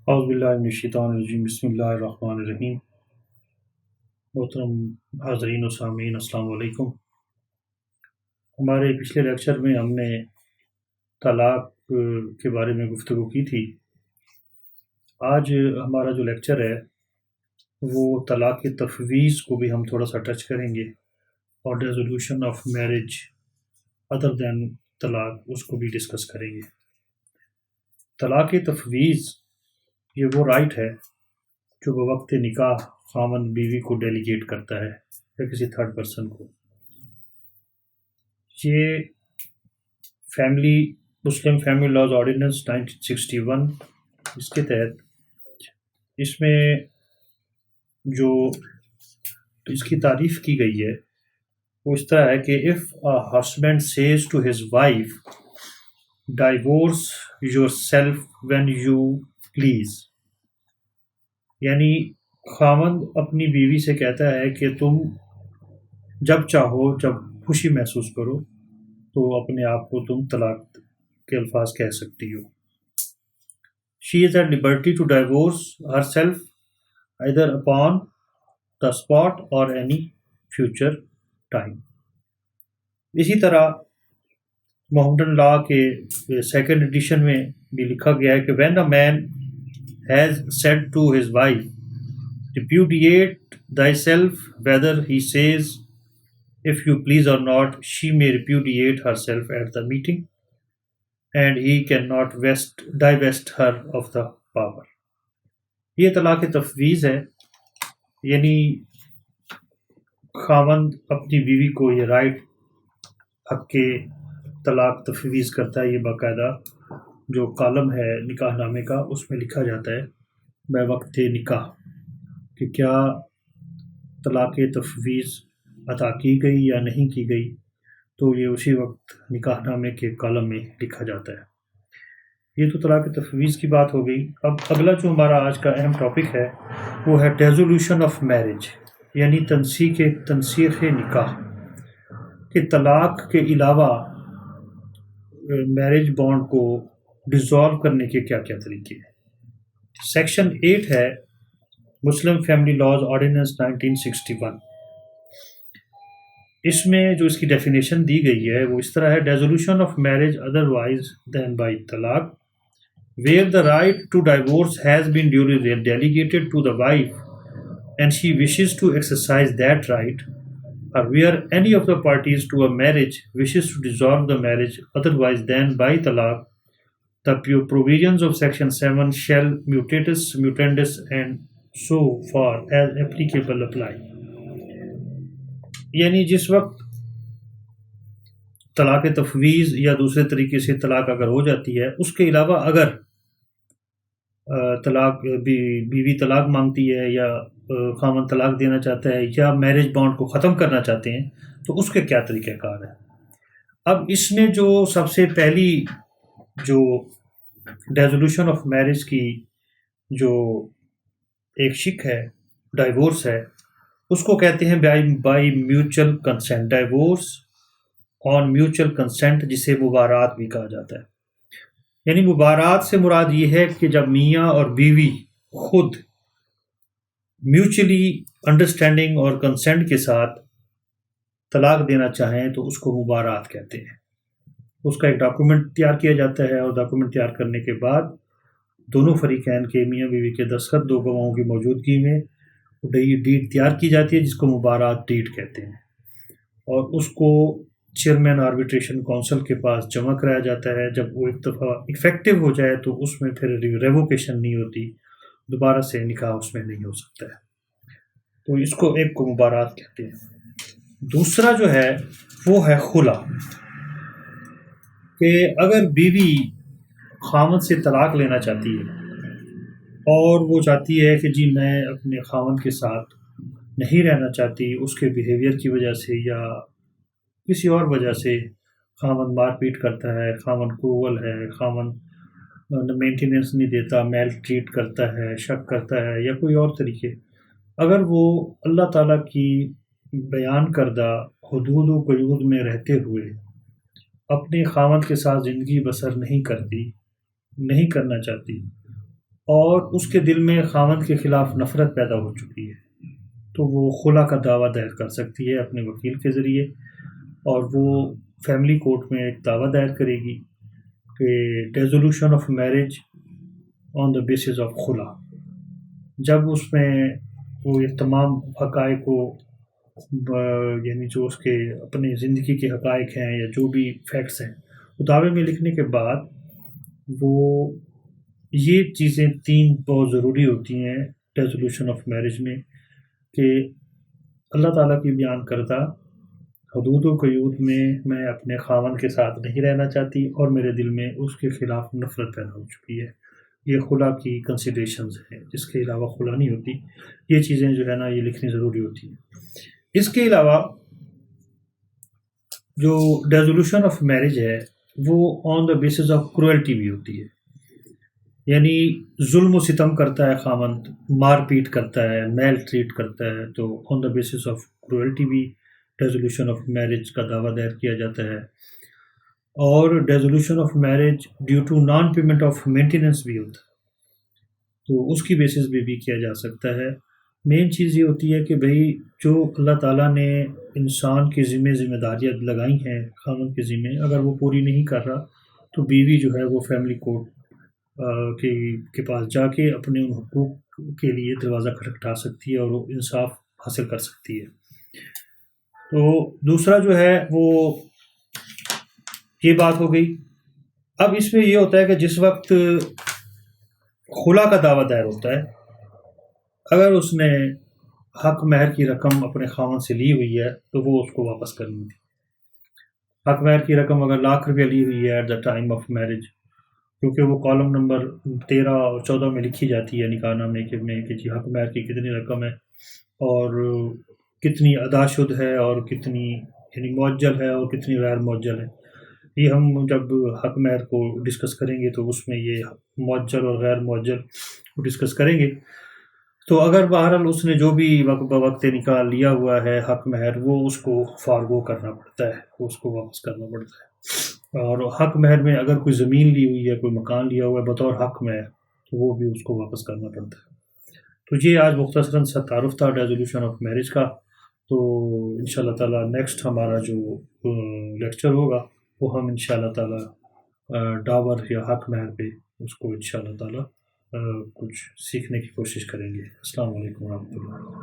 اعوذ باللہ من الشیطان الرجیم، بسم اللہ الرحمن الرحیم۔ محترم حاضرین و سامعین، السلام علیکم۔ ہمارے پچھلے لیکچر میں ہم نے طلاق کے بارے میں گفتگو کی تھی۔ آج ہمارا جو لیکچر ہے وہ طلاق کے تفویض کو بھی ہم تھوڑا سا ٹچ کریں گے، اور ریزولوشن آف میرج ادر دین طلاق، اس کو بھی ڈسکس کریں گے۔ طلاق تفویض یہ وہ رائٹ ہے جو بوقت نکاح خاوند بیوی کو ڈیلیگیٹ کرتا ہے یا کسی تھرڈ پرسن کو۔ یہ مسلم فیملی لاز آرڈیننس 1961، اس کے تحت اس میں جو اس کی تعریف کی گئی ہے وہ اس طرح ہے کہ if a husband says to his wife divorce yourself when you please، یعنی خاوند اپنی بیوی سے کہتا ہے کہ تم جب چاہو، جب خوشی محسوس کرو تو اپنے آپ کو تم طلاق کے الفاظ کہہ سکتی ہو۔ She is at liberty to divorce herself either upon the spot or any future time۔ اسی طرح محمدن لا کے سیکنڈ ایڈیشن میں بھی لکھا گیا ہے کہ when a man has said to his wife repudiate thyself whether he says if you please or not, she may repudiate herself at the meeting and he cannot divest her of the power۔ یہ طلاق تفویض ہے، یعنی خاوند اپنی بیوی کو یہ رائٹ حق کے طلاق تفویض کرتا ہے۔ یہ باقاعدہ جو کالم ہے نکاح نامے کا اس میں لکھا جاتا ہے بے وقت نکاح کہ کیا طلاق تفویض عطا کی گئی یا نہیں کی گئی، تو یہ اسی وقت نکاح نامے کے کالم میں لکھا جاتا ہے۔ یہ تو طلاق تفویض کی بات ہو گئی۔ اب اگلا جو ہمارا آج کا اہم ٹاپک ہے وہ ہے ڈیزولوشن آف میرج، یعنی تنسیخ نکاح، کہ طلاق کے علاوہ میرج بانڈ کو ڈیزالو کرنے کے کیا کیا طریقے ہیں۔ سیکشن 8 ہے مسلم فیملی لاز آرڈیننس 1961۔ اس میں جو اس کی ڈیفینیشن دی گئی ہے وہ اس طرح ہے: dissolution of marriage otherwise than by talaq where the right to divorce has been duly delegated to the wife and she wishes to exercise that right, or where any of the parties to a marriage wishes to dissolve the marriage otherwise than by talaq, the provisions of section 7 shall mutatis mutandis and so far as applicable apply۔ یعنی جس وقت طلاق تفویض یا دوسرے طریقے سے طلاق اگر ہو جاتی ہے، اس کے علاوہ اگر بیوی طلاق مانگتی ہے یا خاوند طلاق دینا چاہتا ہے یا میرج بانڈ کو ختم کرنا چاہتے ہیں، تو اس کے کیا طریقہ کار ہے۔ اب اس میں جو سب سے پہلی جو ڈیزولوشن آف میرج کی جو ایک شک ہے، ڈائیورس ہے، اس کو کہتے ہیں by mutual consent, divorce on mutual consent, جسے مبارات بھی کہا جاتا ہے۔ یعنی مبارات سے مراد یہ ہے کہ جب میاں اور بیوی خود میوچلی انڈرسٹینڈنگ اور کنسنٹ کے ساتھ طلاق دینا چاہیں تو اس کو مبارات کہتے ہیں۔ اس کا ایک ڈاکومنٹ تیار کیا جاتا ہے، اور ڈاکومنٹ تیار کرنے کے بعد دونوں فریقین کے میاں بیوی کے دستخط دو گواہوں کی موجودگی میں ڈیڈ تیار کی جاتی ہے، جس کو مبارات ڈیڈ کہتے ہیں، اور اس کو چیئرمین آربیٹریشن کونسل کے پاس جمع کرایا جاتا ہے۔ جب وہ ایک دفعہ افیکٹو ہو جائے تو اس میں پھر ریووکیشن نہیں ہوتی، دوبارہ سے نکاح اس میں نہیں ہو سکتا ہے، تو اس کو ایک کو مبارات کہتے ہیں۔ دوسرا جو ہے وہ ہے خلا، کہ اگر بیوی خاوند سے طلاق لینا چاہتی ہے اور وہ چاہتی ہے کہ جی میں اپنے خاوند کے ساتھ نہیں رہنا چاہتی، اس کے بیہیویئر کی وجہ سے یا کسی اور وجہ سے، خاوند مار پیٹ کرتا ہے، خاوند کروول ہے، خاوند مینٹیننس نہیں دیتا، میل ٹریٹ کرتا ہے، شک کرتا ہے، یا کوئی اور طریقے، اگر وہ اللہ تعالیٰ کی بیان کردہ حدود و قیود میں رہتے ہوئے اپنے خاوند کے ساتھ زندگی بسر نہیں کرنا چاہتی، اور اس کے دل میں خاوند کے خلاف نفرت پیدا ہو چکی ہے، تو وہ خلا کا دعویٰ دائر کر سکتی ہے اپنے وکیل کے ذریعے، اور وہ فیملی کورٹ میں ایک دعویٰ دائر کرے گی کہ resolution of marriage on the basis of خلا۔ جب اس میں وہ یہ تمام حقائق کو یعنی جو اس کے اپنے زندگی کے حقائق ہیں یا جو بھی فیکٹس ہیں وہ دعوے میں لکھنے کے بعد، وہ یہ چیزیں تین بہت ضروری ہوتی ہیں ریزولوشن آف میرج میں، کہ اللہ تعالیٰ کی بیان کردہ حدود و قیود میں میں اپنے خاوند کے ساتھ نہیں رہنا چاہتی، اور میرے دل میں اس کے خلاف نفرت پیدا ہو چکی ہے۔ یہ خلا کی کنسیڈریشنز ہیں، اس کے علاوہ خلا نہیں ہوتی۔ یہ چیزیں جو ہے نا یہ لکھنی ضروری ہوتی ہیں۔ اس کے علاوہ جو ریزولوشن آف میرج ہے وہ آن دا بیسس آف کروئلٹی بھی ہوتی ہے، یعنی ظلم و ستم کرتا ہے خاوند، مار پیٹ کرتا ہے، میل ٹریٹ کرتا ہے، تو on the basis of cruelty بھی ریزولوشن آف میرج کا دعویٰ دائر کیا جاتا ہے۔ اور resolution of marriage due to non payment of maintenance بھی ہوتا ہے، تو اس کی بیسس پہ بھی کیا جا سکتا ہے۔ مین چیز یہ ہوتی ہے کہ بھئی جو اللہ تعالیٰ نے انسان کے ذمہ داریاں لگائی ہیں خاوند کے ذمہ، اگر وہ پوری نہیں کر رہا تو بیوی جو ہے وہ فیملی کورٹ کے پاس جا کے اپنے ان حقوق کے لیے دروازہ کھٹکھٹا سکتی ہے اور وہ انصاف حاصل کر سکتی ہے۔ تو دوسرا جو ہے وہ یہ بات ہو گئی۔ اب اس میں یہ ہوتا ہے کہ جس وقت خلا کا دعویٰ دائر ہوتا ہے، اگر اس نے حق مہر کی رقم اپنے خاوند سے لی ہوئی ہے تو وہ اس کو واپس کرنی تھی۔ حق مہر کی رقم اگر ₹1,00,000 لی ہوئی ہے at the time of marriage, کیونکہ وہ کالم نمبر 13 اور 14 میں لکھی جاتی ہے نکاح نامے کہ جی حق مہر کی کتنی رقم ہے اور کتنی ادا شد ہے اور کتنی یعنی معجل ہے اور کتنی غیر معجل ہے۔ یہ ہم جب حق مہر کو ڈسکس کریں گے تو اس میں یہ معجل اور غیر معجل کو ڈسکس کریں گے۔ تو اگر بہرحال اس نے جو بھی وقت نکاح لیا ہوا ہے حق مہر، وہ اس کو فارغو کرنا پڑتا ہے، وہ اس کو واپس کرنا پڑتا ہے۔ اور حق مہر میں اگر کوئی زمین لی ہوئی ہے، کوئی مکان لیا ہوا ہے بطور حق مہر، تو وہ بھی اس کو واپس کرنا پڑتا ہے۔ تو یہ آج مختصراً سا تعارف تھا ریزولوشن آف میرج کا۔ تو انشاءاللہ تعالیٰ نیکسٹ ہمارا جو لیکچر ہوگا وہ ہم انشاءاللہ تعالیٰ ڈاور یا حق مہر پہ اس کو انشاءاللہ تعالیٰ کچھ سیکھنے کی کوشش کریں گے۔ السلام علیکم ورحمۃ اللہ۔